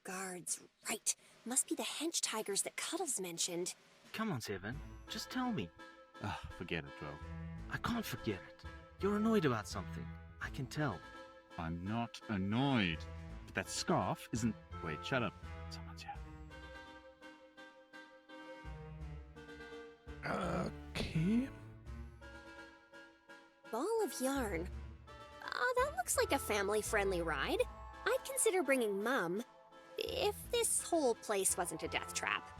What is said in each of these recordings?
Guards, right. Must be the hench tigers that Cuddles mentioned. Come on, Seven. Just tell me. Forget it, 12. I can't forget it. You're annoyed about something. I can tell. I'm not annoyed. But that scarf isn't... Wait, shut up. Someone's here. Okay. Ball of yarn. That looks like a family-friendly ride. I'd consider bringing Mum, if this whole place wasn't a death trap.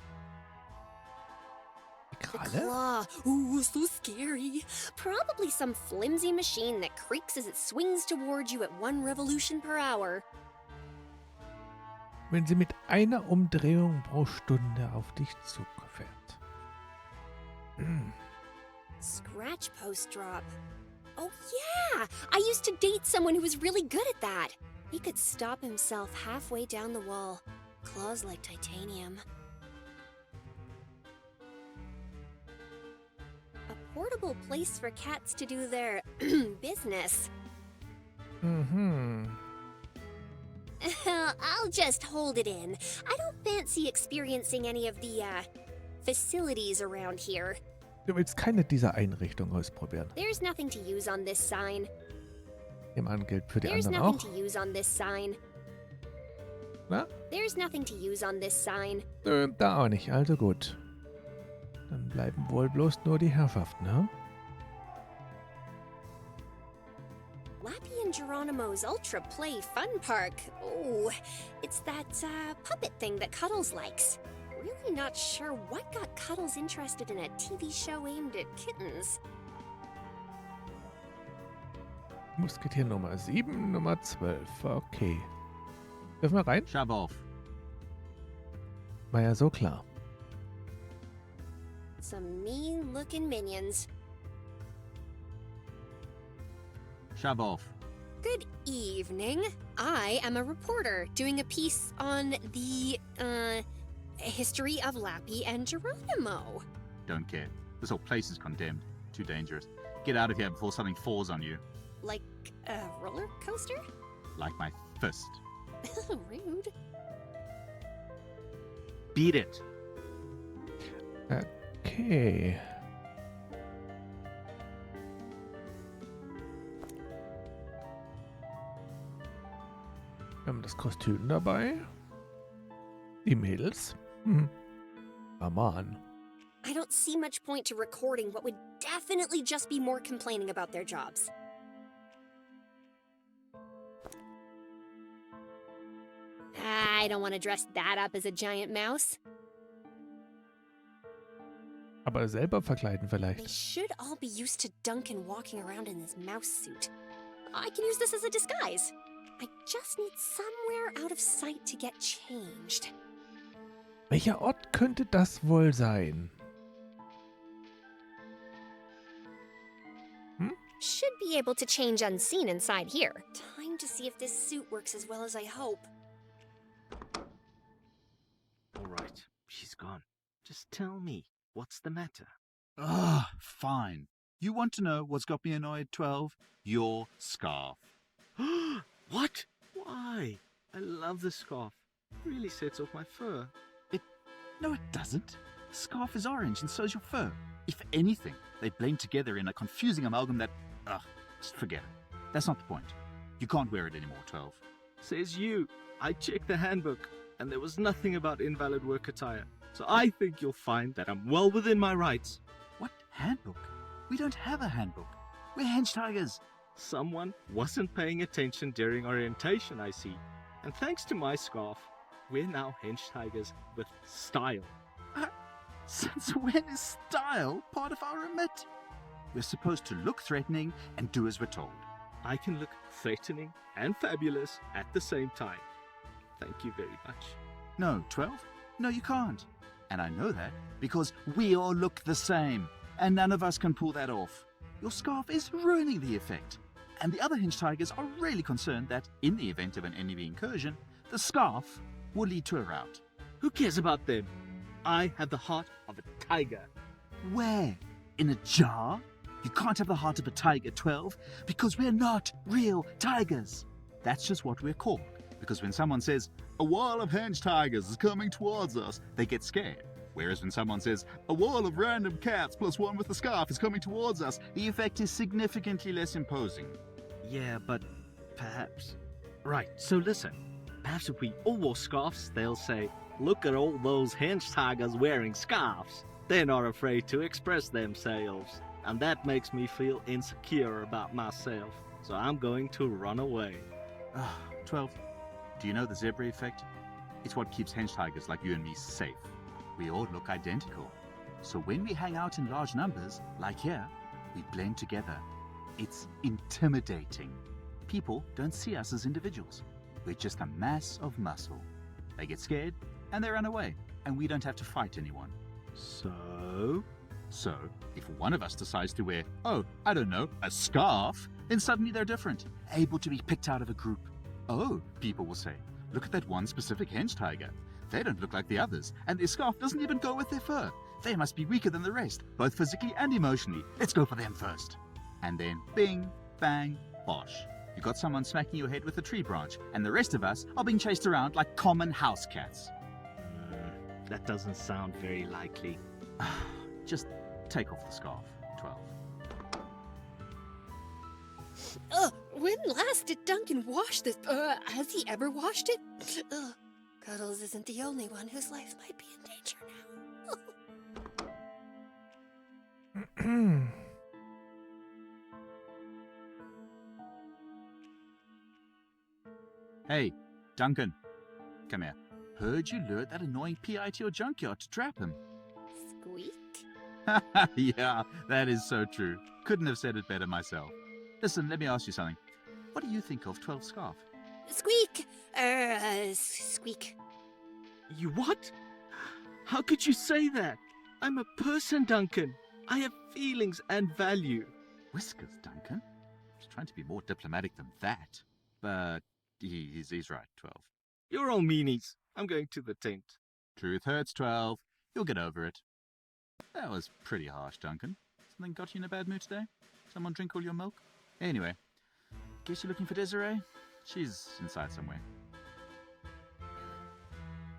The Kralle? claw. Ooh, so scary. Probably some flimsy machine that creaks as it swings towards you at 1 revolution per hour. Wenn sie mit einer Umdrehung pro Stunde auf dich zufährt. Scratch post drop. Oh yeah! I used to date someone who was really good at that. He could stop himself halfway down the wall. Claws like titanium. A portable place for cats to do their business. I'll just hold it in. I don't fancy experiencing any of the, facilities around here. Du willst keine dieser Einrichtungen ausprobieren. There's nothing to use on this sign. Nehmen an, gilt für die There's anderen nothing auch. to use on this sign. Na? There's nothing to use on this sign. Nö, da auch nicht. Also gut. Dann bleiben wohl bloß nur die Herrschaften, ne? Lappy and Geronimo's Ultra Play Fun Park. Oh, it's that, puppet thing that Cuddles likes. Really not sure what got Cuddles interested in a TV show aimed at kittens. Musketier Nummer 7, Nummer 12. Okay. Dürfen wir rein? Shove off. War ja so klar. Some mean-looking minions. Shove off. Good evening. I am a reporter doing a piece on the, history of Lappy and Geronimo. Don't care. This whole place is condemned. Too dangerous. Get out of here before something falls on you. Like a roller coaster? Like my fist. Rude. Beat it. Okay. Wir haben das Kostüm dabei. Die Mädels. Come on. I don't see much point to recording what would definitely just be more complaining about their jobs. I don't want to dress that up as a giant mouse. Aber selber verkleiden They vielleicht. should all be used to Duncan walking around in this mouse suit. I can use this as a disguise. I just need somewhere out of sight to get changed. Welcher Ort könnte das wohl sein? Should be able to change unseen inside here. Time to see if this suit works as well as I hope. All right, she's gone. Just tell me, what's the matter? Fine. You want to know what's got me annoyed, 12? Your scarf. What? Why? I love the scarf. Really sets off my fur. No, it doesn't. The scarf is orange and so's your fur. If anything, they blend together in a confusing amalgam that... just forget it. That's not the point. You can't wear it anymore, 12. Says you. I checked the handbook, and there was nothing about invalid work attire. So I think you'll find that I'm well within my rights. What handbook? We don't have a handbook. We're hench tigers. Someone wasn't paying attention during orientation, I see. And thanks to my scarf, we're now hench tigers with style. Since when is style part of our remit? We're supposed to look threatening and do as we're told. I can look threatening and fabulous at the same time. Thank you very much. No, 12? No, you can't. And I know that because we all look the same, and none of us can pull that off. Your scarf is ruining the effect. And the other hench tigers are really concerned that, in the event of an enemy incursion, the scarf will lead to a rout. Who cares about them? I have the heart of a tiger. Where? In a jar? You can't have the heart of a tiger, 12, because we're not real tigers. That's just what we're called. Because when someone says, a wall of hench tigers is coming towards us, they get scared. Whereas when someone says, a wall of random cats plus one with a scarf is coming towards us, the effect is significantly less imposing. Yeah, but perhaps... Right, so listen. Perhaps if we all wore scarves, they'll say, look at all those hench tigers wearing scarves. They're not afraid to express themselves. And that makes me feel insecure about myself. So I'm going to run away. 12. Do you know the zebra effect? It's what keeps hench tigers like you and me safe. We all look identical. So when we hang out in large numbers, like here, we blend together. It's intimidating. People don't see us as individuals. We're just a mass of muscle. They get scared and they run away, and we don't have to fight anyone. So, if one of us decides to wear, I don't know, a scarf, then suddenly they're different, able to be picked out of a group. Oh, people will say, look at that one specific hench tiger. They don't look like the others, and their scarf doesn't even go with their fur. They must be weaker than the rest, both physically and emotionally. Let's go for them first. And then, bing, bang, bosh. You got someone smacking your head with a tree branch, and the rest of us are being chased around like common house cats. that doesn't sound very likely. Just take off the scarf, 12. When last did Duncan wash this? Has he ever washed it? Cuddles isn't the only one whose life might be in danger now. Hey, Duncan. Come here. Heard you lured that annoying PI to your junkyard to trap him. Squeak? Yeah, that is so true. Couldn't have said it better myself. Listen, let me ask you something. What do you think of 12 Scarf? Squeak! Squeak. You what? How could you say that? I'm a person, Duncan. I have feelings and value. Whiskers, Duncan? I was trying to be more diplomatic than that. But he's right, 12. You're all meanies. I'm going to the tent. Truth hurts, 12. You'll get over it. That was pretty harsh, Duncan. Something got you in a bad mood today? Someone drink all your milk? Anyway, guess you're looking for Desiree? She's inside somewhere.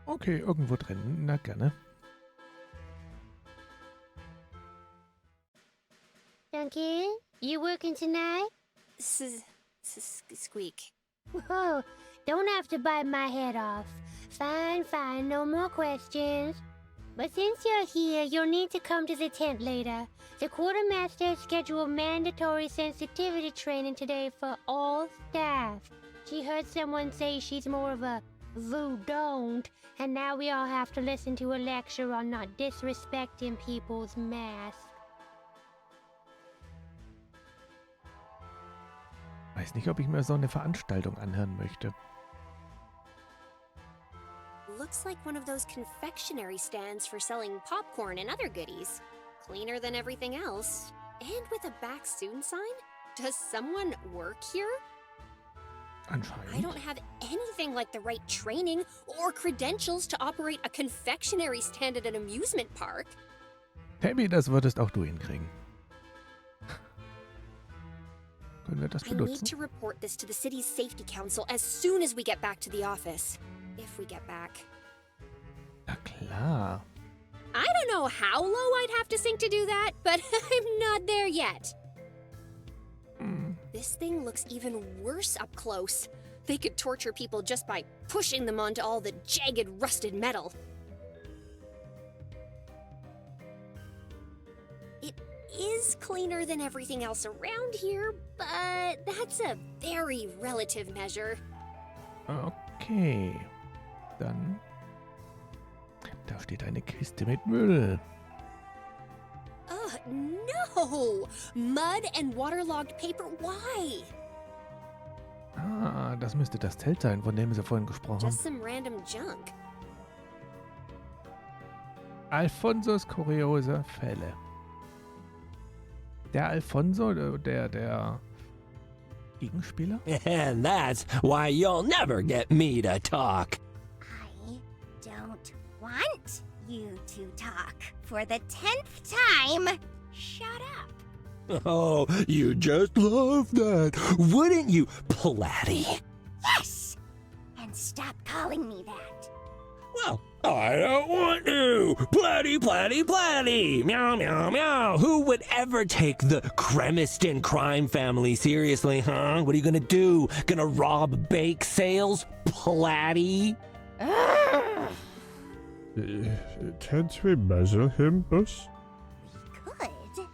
Okay, irgendwo drin. Na, gerne. Duncan, you working tonight? Squeak. Whoa, don't have to bite my head off. Fine, no more questions. But since you're here, you'll need to come to the tent later. The quartermaster scheduled mandatory sensitivity training today for all staff. She heard someone say she's more of a don't, and now we all have to listen to a lecture on not disrespecting people's masks. Weiß nicht, ob ich mir so eine Veranstaltung anhören möchte. Looks like one of those confectionery stands for selling popcorn and other goodies. Cleaner than everything else. And with a back soon sign? Does someone work here? Anscheinend. I don't have anything like the right training or credentials to operate a confectionery stand at an amusement park. Tabby, das würdest auch du hinkriegen. Können wir das I need benutzen? to report this to the city's safety council as soon as we get back to the office. If we get back. Na klar. I don't know how low I'd have to sink to do that, but I'm not there yet. This thing looks even worse up close. They could torture people just by pushing them onto all the jagged, rusted metal. It is cleaner than everything else around here, but that's a very relative measure. Okay. Dann. Da steht eine Kiste mit Müll. No! Mud and waterlogged paper, why? Ah, das müsste das Zelt sein, von dem sie vorhin gesprochen haben. Just some random junk. Alfonsos kuriose Fälle. Der Alfonso, der Gegenspieler? And that's why you'll never get me to talk. I don't want you to talk for the 10th time. Shut up. Oh, you just love that, wouldn't you, Platty? Yes! And stop calling me that. Well, I don't want to. Platty, platty, platty. Meow, meow, meow. Who would ever take the Cremiston crime family seriously, huh? What are you gonna do? Gonna rob bake sales? Platty? Can't we measure him, boss? We could,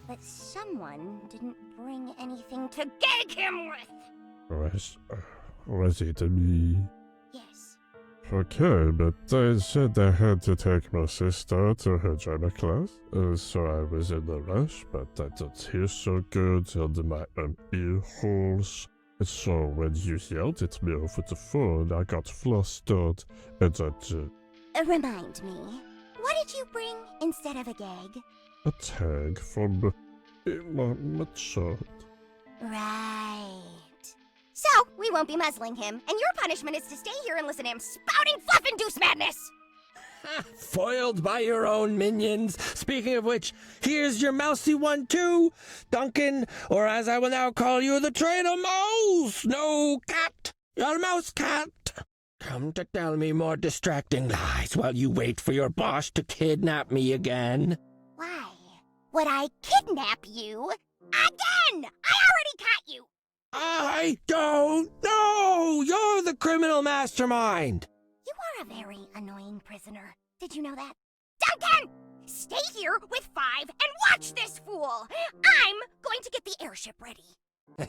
but someone didn't bring anything to gag him with. Was it me? Yes. Okay, but I said I had to take my sister to her drama class, so I was in a rush, but I don't hear so good under my ear holes. So when you yelled at me over the phone, I got flustered, and I Remind me, what did you bring instead of a gag? a tag from my shirt. Right. So, we won't be muzzling him, and your punishment is to stay here and listen to him spouting fluff-induced madness! Foiled by your own minions. Speaking of which, here's your mousy one too, Duncan, or as I will now call you, the traitor mouse. No, cat. You're a mouse cat. Come to tell me more distracting lies while you wait for your boss to kidnap me again. Why would I kidnap you again? I already caught you! I don't know. You're the criminal mastermind. You are a very annoying prisoner. Did you know that? Duncan! Stay here with 5 and watch this fool! I'm going to get the airship ready.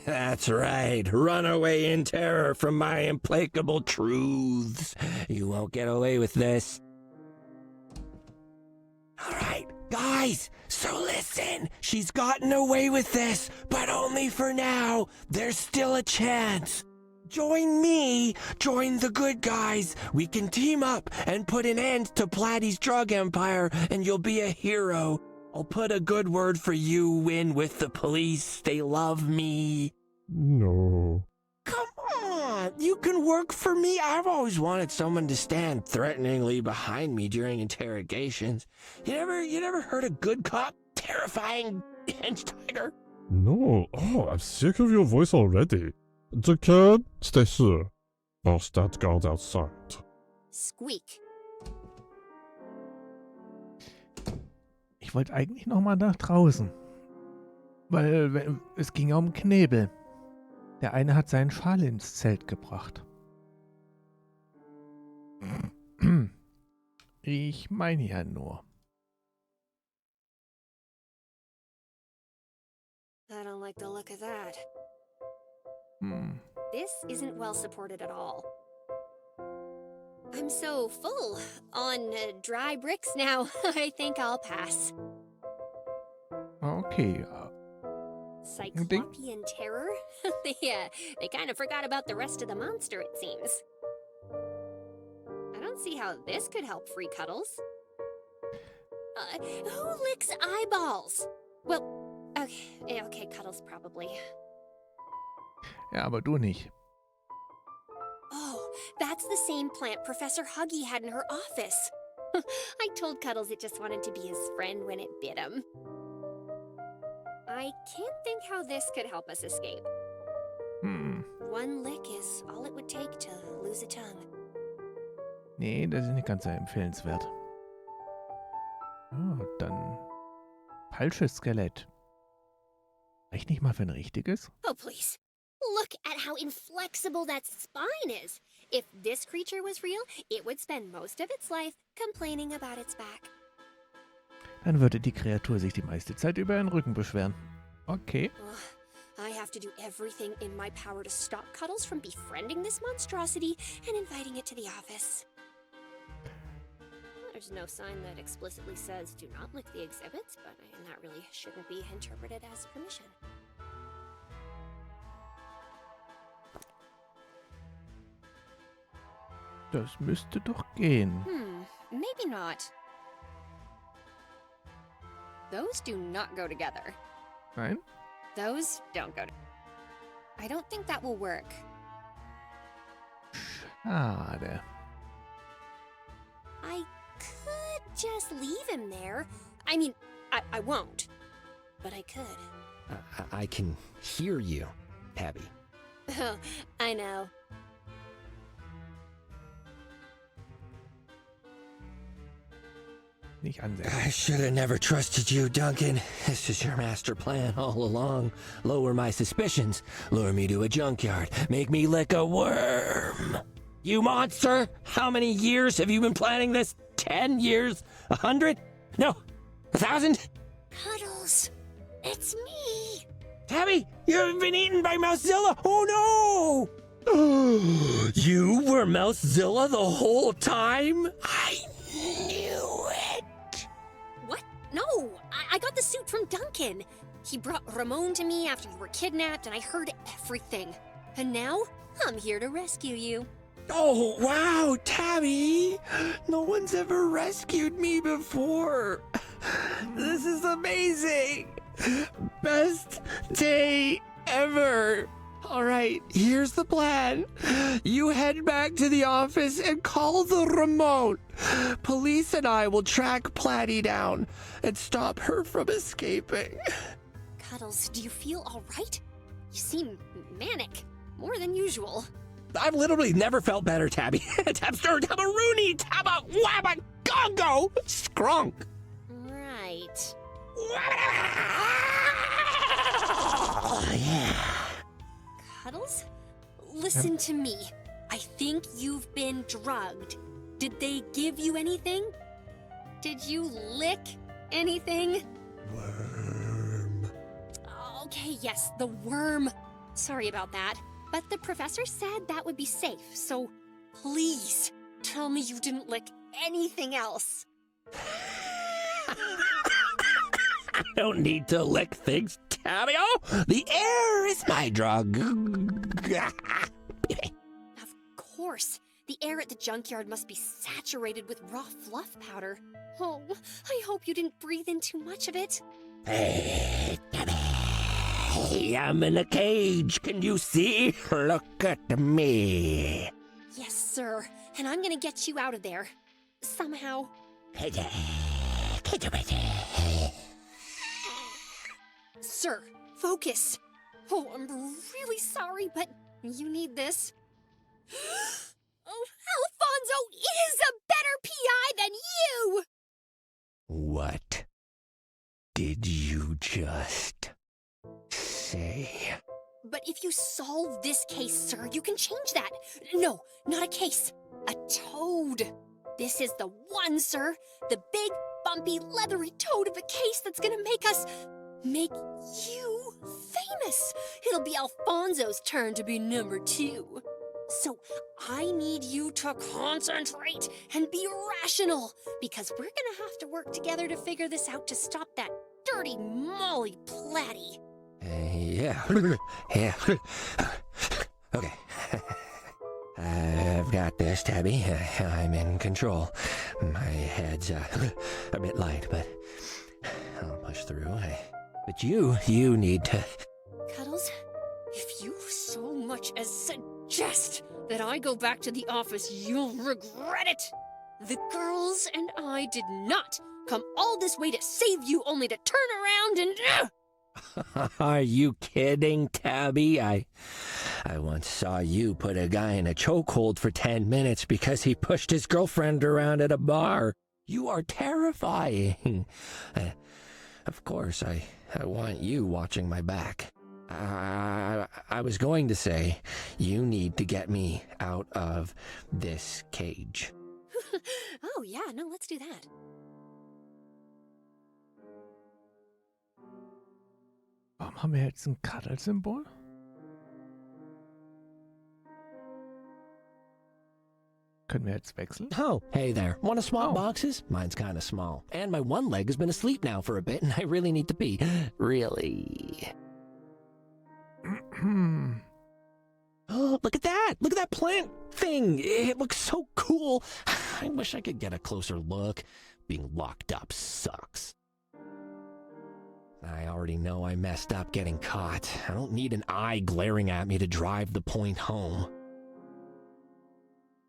That's right. Run away in terror from my implacable truths. You won't get away with this. All right, guys, so listen. She's gotten away with this, but only for now. There's still a chance. Join me. Join the good guys. We can team up and put an end to Platty's drug empire, and you'll be a hero. I'll put a good word for you in with the police. They love me. No. Come on, you can work for me. I've always wanted someone to stand threateningly behind me during interrogations. You never heard a good cop terrifying hench tiger? No. Oh, I'm sick of your voice already. Duncan, stay here. I'll stand guard outside. Squeak. Ich wollte eigentlich noch mal nach draußen. Weil es ging ja um Knebel. Der eine hat seinen Schal ins Zelt gebracht. Ich meine ja nur. I don't like the look of that. Hm. This isn't well supported at all. I'm so full on dry bricks now. I think I'll pass. Okay. Cyclopean terror? They kind of forgot about the rest of the monster, it seems. I don't see how this could help free Cuddles. Who licks eyeballs? Well, okay, Cuddles probably. Ja, aber du nicht. Oh, that's the same plant Professor Huggy had in her office. I told Cuddles it just wanted to be his friend when it bit him. I can't think how this could help us escape. Hm. One lick is all it would take to lose a tongue. Nee, das ist nicht ganz so empfehlenswert. Oh, dann falsches Skelett. Reicht nicht mal für ein richtiges? Oh, please. Look at how inflexible that spine is. If this creature was real, it would spend most of its life complaining about its back. Dann würde die Kreatur sich die meiste Zeit über ihren Rücken beschweren. Okay. I have to do everything in my power to stop Cuddles from befriending this monstrosity and inviting it to the office. There's no sign that explicitly says do not lick the exhibits, but that really shouldn't be interpreted as permission. Das müsste doch gehen. Maybe not. Those do not go together. Nein? Those don't go together. I don't think that will work. Schade. I could just leave him there. I mean, I won't. But I could. I can hear you, Tabby. Oh, I know. nicht ansetzen. I should have never trusted you, Duncan. This is your master plan all along. Lower my suspicions, lure me to a junkyard, make me lick a worm. You monster! How many years have you been planning this? 10 years? 100? No, 1,000? Cuddles, it's me. Tabby, you've been eaten by Mousezilla! Oh no! You were Mousezilla the whole time? I knew it! What? No, I got the suit from Duncan. He brought Ramon to me after you were kidnapped, and I heard everything. And now, I'm here to rescue you. Oh, wow, Tabby! No one's ever rescued me before. This is amazing! Best day ever! Alright, here's the plan. You head back to the office and call the remote. Police and I will track Platy down and stop her from escaping. Cuddles, do you feel all right? You seem manic, more than usual. I've literally never felt better, Tabby. Tabster, Tabbaroonie, Tabba, Wabba, Gongo, Skrunk. Right. Yeah. Cuddles? Listen to me. I think you've been drugged. Did they give you anything? Did you lick anything? Worm. Okay, yes, the worm. Sorry about that. But the professor said that would be safe, so please tell me you didn't lick anything else. I don't need to lick things, Tabby. Oh, the air is my drug. Of course. The air at the junkyard must be saturated with raw fluff powder. Oh, I hope you didn't breathe in too much of it. Hey, Tabby. I'm in a cage. Can you see? Look at me. Yes, sir. And I'm gonna get you out of there. Somehow. Sir, focus. Oh, I'm really sorry, but you need this. Oh, Alfonso is a better PI than you! What did you just say? But if you solve this case, sir, you can change that. No, not a case. A toad. This is the one, sir. The big, bumpy, leathery toad of a case that's gonna make you famous. It'll be Alfonso's turn to be number 2. So I need you to concentrate and be rational, because we're gonna have to work together to figure this out to stop that dirty Molly Platy. Yeah. Yeah. Okay. I've got this, Tabby. I'm in control. My head's a bit light, but I'll push through. But you need to... Cuddles, if you so much as suggest that I go back to the office, you'll regret it. The girls and I did not come all this way to save you, only to turn around and... Are you kidding, Tabby? I once saw you put a guy in a chokehold for 10 minutes because he pushed his girlfriend around at a bar. You are terrifying. Of course, I want you watching my back. I was going to say, you need to get me out of this cage. Oh, yeah, no, let's do that. Warum haben wir jetzt ein Cuddle-Symbol? Können wir jetzt wechseln? Oh, hey there. Want to swap Oh. boxes? Mine's kind of small. And my one leg has been asleep now for a bit, and I really need to pee. Really. Oh, look at that! Look at that plant thing! It looks so cool! I wish I could get a closer look. Being locked up sucks. I already know I messed up getting caught. I don't need an eye glaring at me to drive the point home.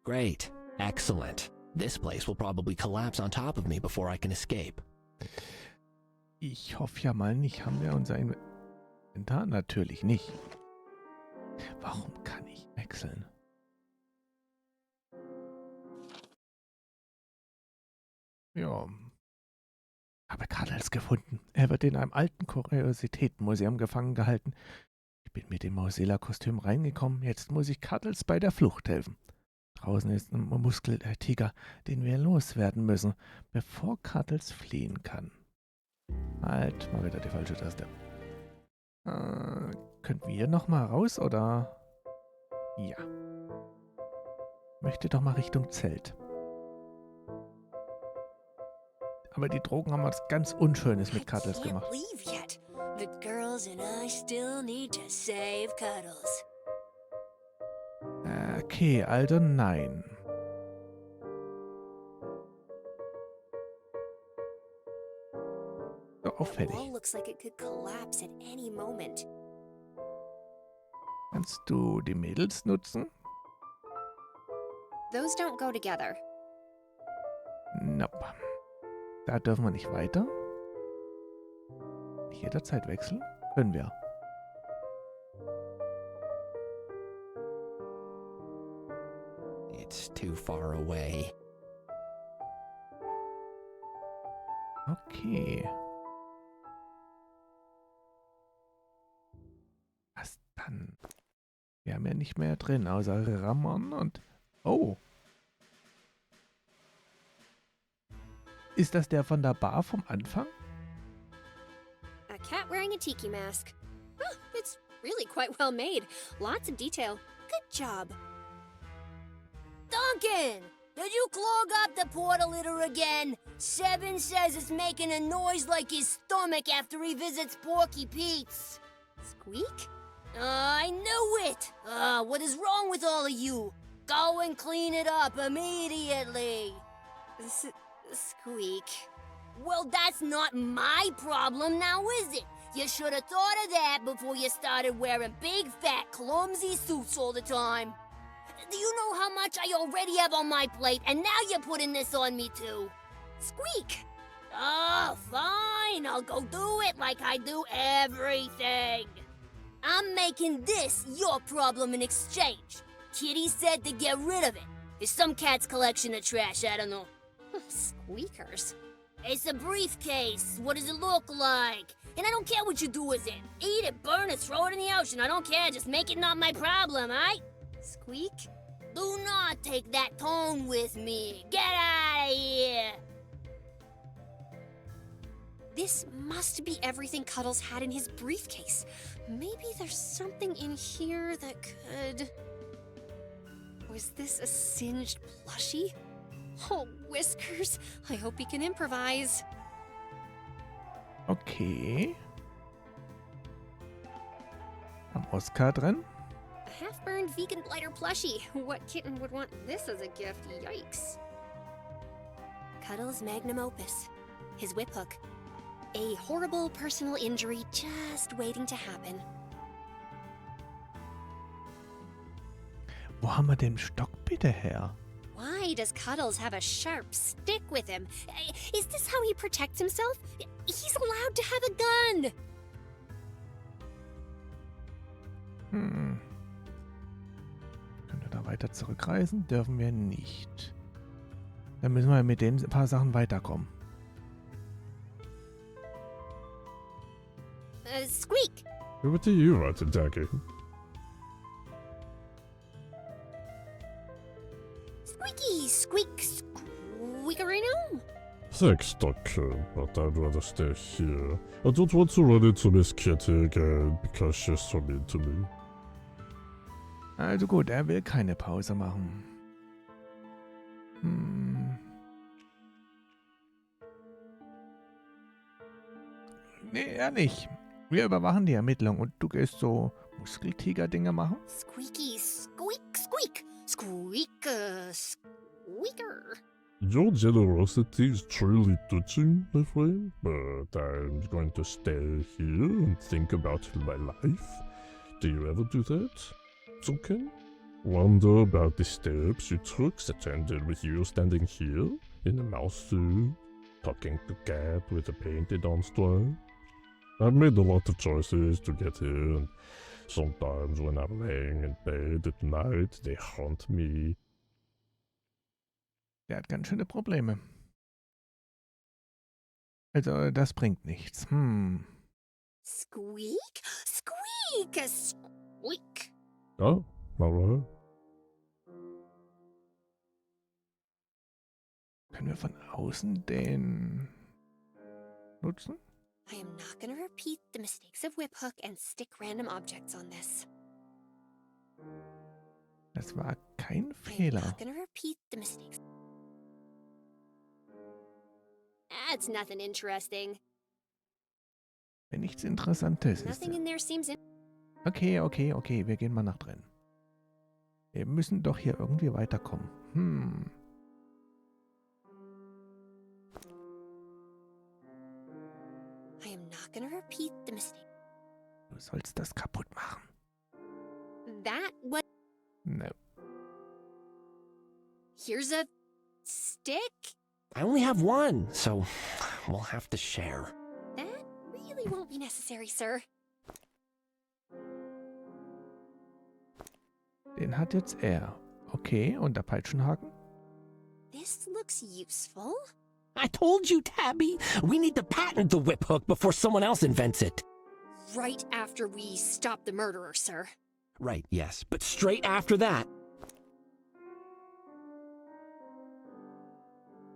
Great. Excellent. This place will probably collapse on top of me before I can escape. Ich hoffe ja mal nicht. Haben wir unser Inventar? Natürlich nicht. Warum kann ich wechseln? Ja, Habe Cuddles gefunden. Er wird in einem alten Kuriositätenmuseum gefangen gehalten. Ich bin mit dem Mozilla-Kostüm reingekommen. Jetzt muss ich Cuddles bei der Flucht helfen. Draußen ist ein Muskeltiger, den wir loswerden müssen, bevor Cuddles fliehen kann. Halt, mal wieder die falsche Taste. Können wir noch mal raus, oder? Ja. Möchte doch mal Richtung Zelt. Aber die Drogen haben was ganz Unschönes mit Cuddles gemacht. Leave yet. The girls and I still need to save Cuddles. Okay, also nein. So That auffällig. wall looks like it could collapse at any moment. Kannst du die Mädels nutzen? Those don't go together. Nope. Da dürfen wir nicht weiter. Jederzeit wechseln? Können wir. It's too far away. Okay. Was dann? Wir haben ja nicht mehr drin, außer Ramon und... Oh. Ist das der von der Bar vom Anfang? A cat wearing a tiki mask. Oh, it's really quite well made. Lots of detail. Good job. Duncan! Did you clog up the portal litter again? Seven says it's making a noise like his stomach after he visits Porky Pete's. Squeak? I knew it! What is wrong with all of you? Go and clean it up immediately! Squeak. Well, that's not my problem now, is it? You should have thought of that before you started wearing big, fat, clumsy suits all the time. Do you know how much I already have on my plate, and now you're putting this on me too? Squeak! Oh, fine, I'll go do it like I do everything. I'm making this your problem in exchange. Kitty said to get rid of it. It's some cat's collection of trash, I don't know. Squeakers. It's a briefcase. What does it look like? And I don't care what you do with it. Eat it, burn it, throw it in the ocean. I don't care. Just make it not my problem, alright? Squeak? Do not take that tone with me. Get out of here. This must be everything Cuddles had in his briefcase. Maybe there's something in here that could... Was this a singed plushie? Oh, Whiskers. I hope he can improvise. Okay. Am Oscar drin? A half-burned vegan blighter plushie. What kitten would want this as a gift? Yikes. Cuddles' magnum opus. His whip hook. A horrible personal injury just waiting to happen. Wo haben wir den Stock bitte her? Why does Cuddles have a sharp stick with him? Is this how he protects himself? He's allowed to have a gun! Können wir da weiter zurückreisen? Dürfen wir nicht. Dann müssen wir mit den paar Sachen weiterkommen. Squeak! What do you want to Daggy? Squeaky! Squeak! Squeakerino? Thanks, Duncan, but I'd rather stay here. I don't want to run into Miss Kitty again because she's so mean to me. Also gut, er will keine Pause machen. Nee, er nicht. Wir überwachen die Ermittlung und du gehst so Muskeltiger-Dinge machen? Squeaky! Squeak! Squeak! Squeak! Squeaker! Your generosity is truly touching, my friend, but I'm going to stay here and think about my life. Do you ever do that? It's okay. Wonder about the steps you took that ended with you standing here in a mouse suit, talking to cat with a painted-on stripe. I've made a lot of choices to get here, and sometimes when I'm laying in bed at night, they haunt me. Der hat ganz schöne Probleme. Also, das bringt nichts. Squeak? Squeak! A squeak. Ja, aber Können wir von außen den nutzen? I am not gonna repeat the mistakes of Whip Hook and stick random objects on this. Das war kein I am Fehler. not gonna repeat the mistakes. That's nothing interesting. Wenn nichts Interessantes ist. Nothing in there seems Okay, wir gehen mal nach drin. Wir müssen doch hier irgendwie weiterkommen. I am not gonna repeat the mistake. Du sollst das kaputt machen. That was. No. Here's a stick? I only have one, so we'll have to share. That really won't be necessary, sir. Den hat jetzt er. Okay, und der Peitschenhaken? This looks useful. I told you, Tabby, we need to patent the whip hook before someone else invents it. Right after we stop the murderer, sir. Right, yes, but straight after that.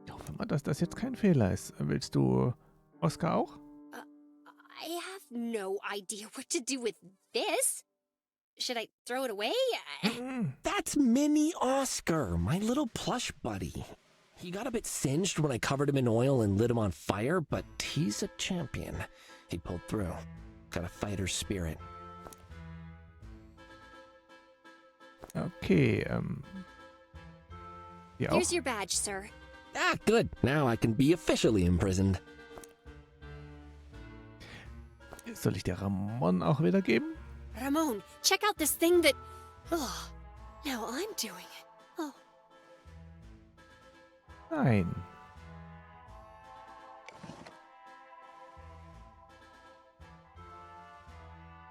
Ich hoffe mal, dass das jetzt kein Fehler ist. Willst du Oscar auch? I have no idea what to do with this. Should I throw it away? That's Mini Oscar, my little plush buddy. He got a bit singed when I covered him in oil and lit him on fire, but he's a champion. He pulled through. Got a fighter's spirit. Okay, hier auch. Here's your badge, sir. Ah, good. Now I can be officially imprisoned. Soll ich dir Ramon auch wieder geben? Ramon, check out this thing that... Oh, now I'm doing it. Oh, Nein.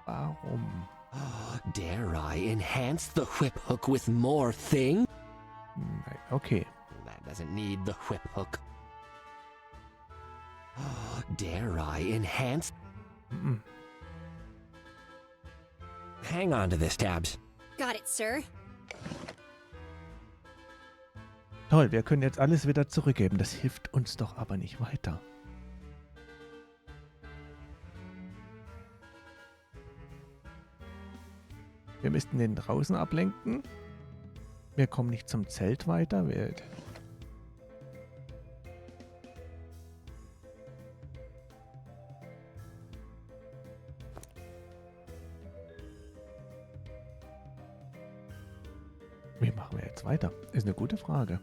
Warum? Oh, dare I enhance the whip hook with more thing? Nein, okay. That doesn't need the whip hook. Oh, dare I enhance... Hang on to this, Tabbs. got it, sir. Toll, wir können jetzt alles wieder zurückgeben. Das hilft uns doch aber nicht weiter. Wir müssten den draußen ablenken. Wir kommen nicht zum Zelt weiter. Wie machen wir jetzt weiter? Ist eine gute Frage.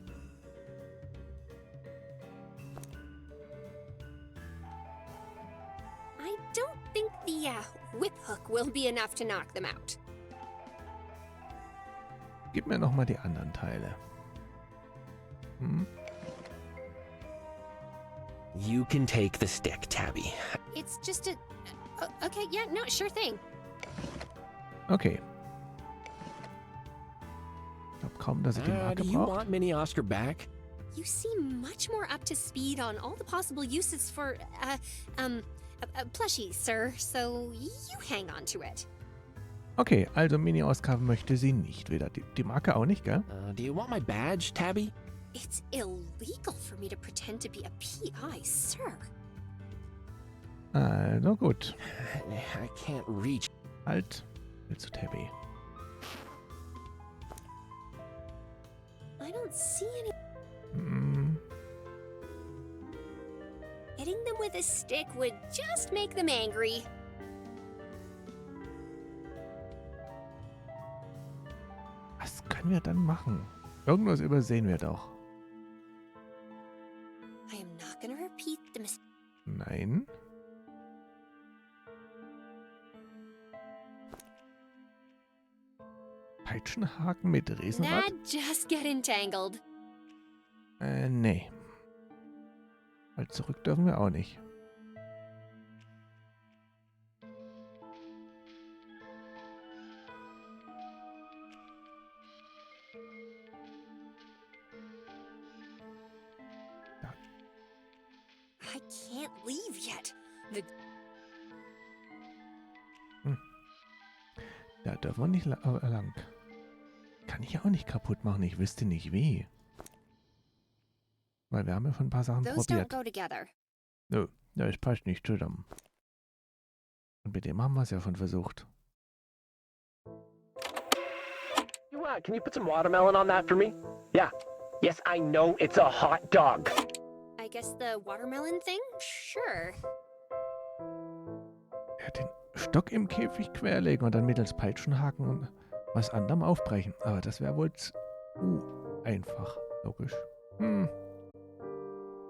I don't think the whip hook will be enough to knock them out. Gib mir nochmal die anderen Teile. You can take the stick, Tabby. It's just a... okay, yeah, no, sure thing. Okay. Ich glaube kaum, dass ich die Marke Do you brauche. want Mini Oscar back? You seem much more up to speed on all the possible uses for, plushies, sir. So you hang on to it. Okay, also Mini-Oscar möchte sie nicht wieder. Die Marke auch nicht, gell? Do you want my badge, Tabby? It's illegal for me to pretend to be a PI, sir. Also gut. I can't reach. Halt. Willst du Tabby? I don't see any... Hm. Hitting them with a stick would just make them angry. Was können wir dann machen? Irgendwas übersehen wir doch. I am not gonna repeat the mistake. Nein. Peitschenhaken mit Riesenrad? Nah, just get entangled. Nee. Weil zurück dürfen wir auch nicht. I I can't leave yet. The Da dürfen wir nicht lang. Kann ich ja auch nicht kaputt machen. Ich wüsste nicht wie. Weil wir haben ja schon ein paar Sachen those don't probiert. go together. Nö, das passt nicht zusammen. Und mit dem haben wir es ja schon versucht. Can you put some watermelon on that for me? Yeah. Yes, I know it's a hot dog. I guess the watermelon thing? Sure. Ja, den Stock im Käfig querlegen und dann mittels Peitschenhaken und was anderem aufbrechen. Aber das wäre wohl einfach. Logisch.